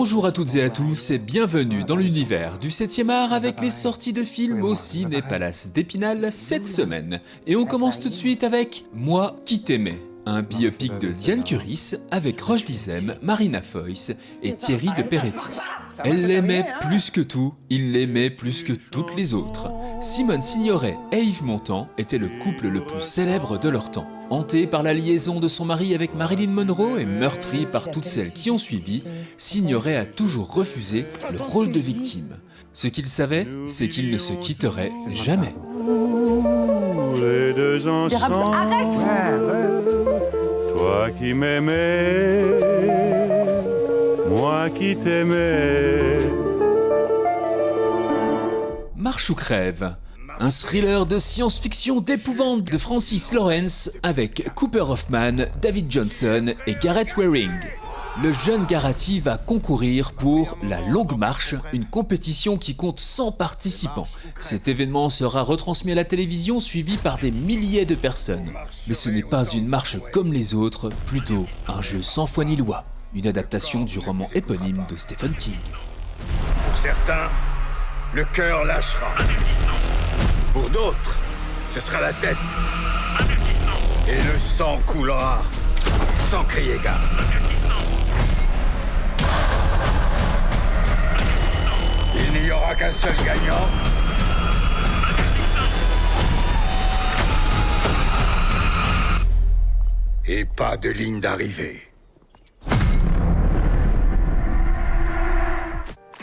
Bonjour à toutes et à tous et bienvenue dans l'univers du 7e art avec les sorties de films au Ciné Palace d'Épinal cette semaine. Et on commence tout de suite avec Moi qui t'aimais, un biopic de Diane Curis avec Roche Dizem, Marina Foïs et Thierry de Peretti. Elle l'aimait plus que tout, il l'aimait plus que toutes les autres. Simone Signoret et Yves Montand étaient le couple le plus célèbre de leur temps. Hanté par la liaison de son mari avec Marilyn Monroe et meurtri par toutes celles qui ont suivi, Signoret a toujours refusé le rôle de victime. Ce qu'il savait, c'est qu'ils ne se quitteraient jamais. Les deux ensemble, Arrête! toi qui m'aimais, moi qui t'aimais. Marche ou crève, un thriller de science-fiction d'épouvante de Francis Lawrence avec Cooper Hoffman, David Johnson et Gareth Waring. Le jeune Garati va concourir pour la Longue Marche, une compétition qui compte 100 participants. Cet événement sera retransmis à la télévision suivi par des milliers de personnes. Mais ce n'est pas une marche comme les autres, plutôt un jeu sans foi ni loi, une adaptation du roman éponyme de Stephen King. Pour certains, le cœur lâchera. Pour d'autres, ce sera la tête. Et le sang coulera sans crier gare. Il n'y aura qu'un seul gagnant. Et pas de ligne d'arrivée.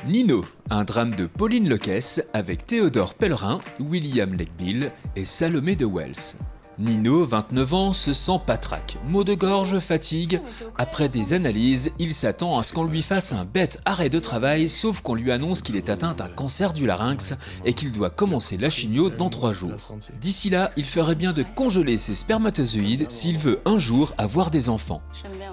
Nino, un drame de Pauline Lequesse avec Théodore Pellerin, William Legbill et Salomé de Wells. Nino, 29 ans, se sent patraque, maux de gorge, fatigue. Après des analyses, il s'attend à ce qu'on lui fasse un bête arrêt de travail, sauf qu'on lui annonce qu'il est atteint d'un cancer du larynx et qu'il doit commencer la chimio dans 3 jours. D'ici là, il ferait bien de congeler ses spermatozoïdes s'il veut un jour avoir des enfants.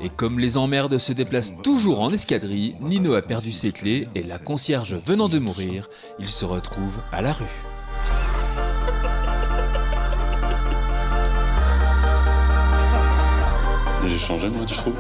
Et comme les emmerdes se déplacent toujours en escadrille, Nino a perdu ses clés et la concierge venant de mourir, il se retrouve à la rue. J'ai changé, moi, tu trouves?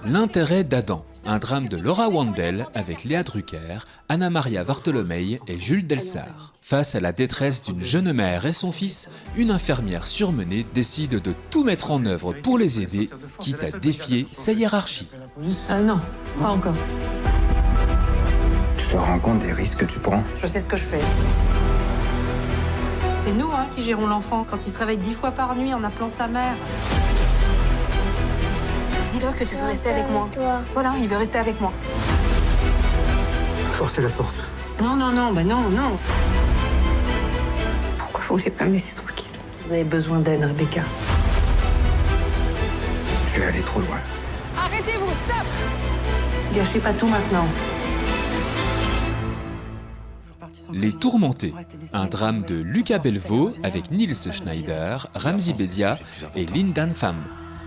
L'intérêt d'Adam, un drame de Laura Wandel avec Léa Drucker, Anna Maria Bartholomei et Jules Delsart. Face à la détresse d'une jeune mère et son fils, une infirmière surmenée décide de tout mettre en œuvre pour les aider, quitte à défier sa hiérarchie. Non, pas encore. Tu te rends compte des risques que tu prends? Je sais ce que je fais. C'est nous qui gérons l'enfant quand il se réveille 10 fois par nuit en appelant sa mère. Dis-leur que tu veux rester avec moi. Voilà, il veut rester avec moi. Forcez la porte. Non, non. Pourquoi vous voulez pas me laisser tranquille? Vous avez besoin d'aide, Rebecca. Tu es allé trop loin. Arrêtez-vous, stop! Gâchez pas tout maintenant. Les Tourmentés, un drame de Lucas Belvaux avec Niels Schneider, Ramzi Bedia et Lindan Pham.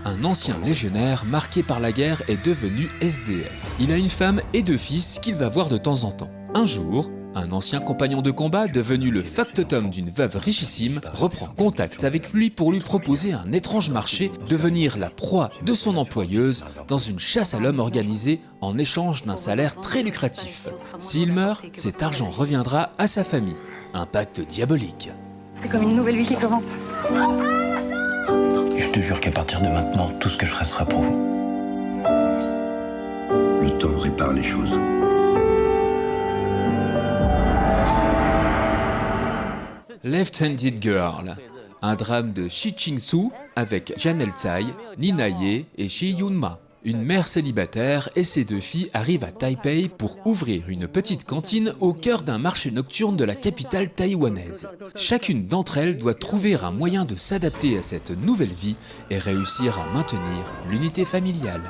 Un ancien légionnaire marqué par la guerre est devenu SDF. Il a une femme et 2 fils qu'il va voir de temps en temps. Un jour, un ancien compagnon de combat devenu le factotum d'une veuve richissime reprend contact avec lui pour lui proposer un étrange marché, devenir la proie de son employeuse dans une chasse à l'homme organisée en échange d'un salaire très lucratif. S'il meurt, cet argent reviendra à sa famille. Un pacte diabolique. C'est comme une nouvelle vie qui commence. Je te jure qu'à partir de maintenant, tout ce que je ferai sera pour vous. Le temps répare les choses. Left-Handed Girl, un drame de Shi Ching-soo avec Janelle Tsai, Nina Ye et Shi Yun-ma. Une mère célibataire et ses 2 filles arrivent à Taipei pour ouvrir une petite cantine au cœur d'un marché nocturne de la capitale taïwanaise. Chacune d'entre elles doit trouver un moyen de s'adapter à cette nouvelle vie et réussir à maintenir l'unité familiale.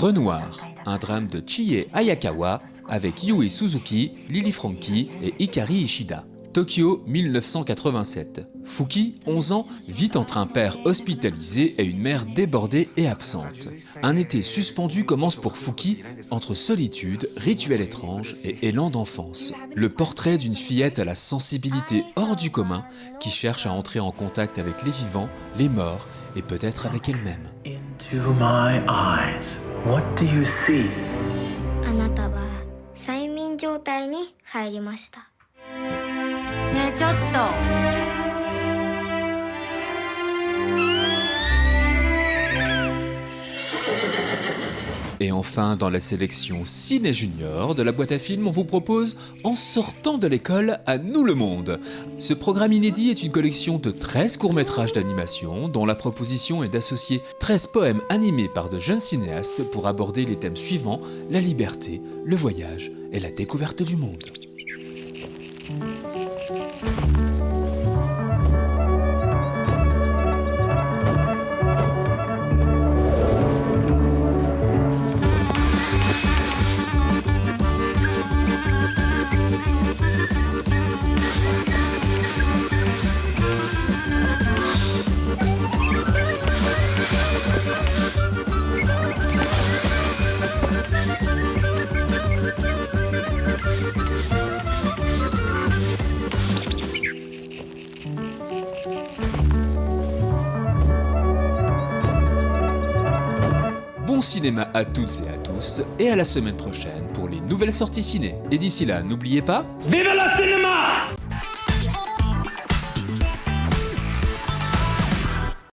Renoir, un drame de Chie Hayakawa avec Yui Suzuki, Lily Franky et Hikari Ishida. Tokyo 1987. Fuki, 11 ans, vit entre un père hospitalisé et une mère débordée et absente. Un été suspendu commence pour Fuki entre solitude, rituel étrange et élan d'enfance. Le portrait d'une fillette à la sensibilité hors du commun qui cherche à entrer en contact avec les vivants, les morts et peut-être avec elle-même. Into my eyes. What do you see? あなたは催眠状態に入りました。ねえちょっと。Et enfin, dans la sélection Ciné Junior de la boîte à films, on vous propose En sortant de l'école, à nous le monde. Ce programme inédit est une collection de 13 courts-métrages d'animation dont la proposition est d'associer 13 poèmes animés par de jeunes cinéastes pour aborder les thèmes suivants, la liberté, le voyage et la découverte du monde. Bon cinéma à toutes et à tous, et à la semaine prochaine pour les nouvelles sorties ciné. Et d'ici là, n'oubliez pas... Vive la cinéma!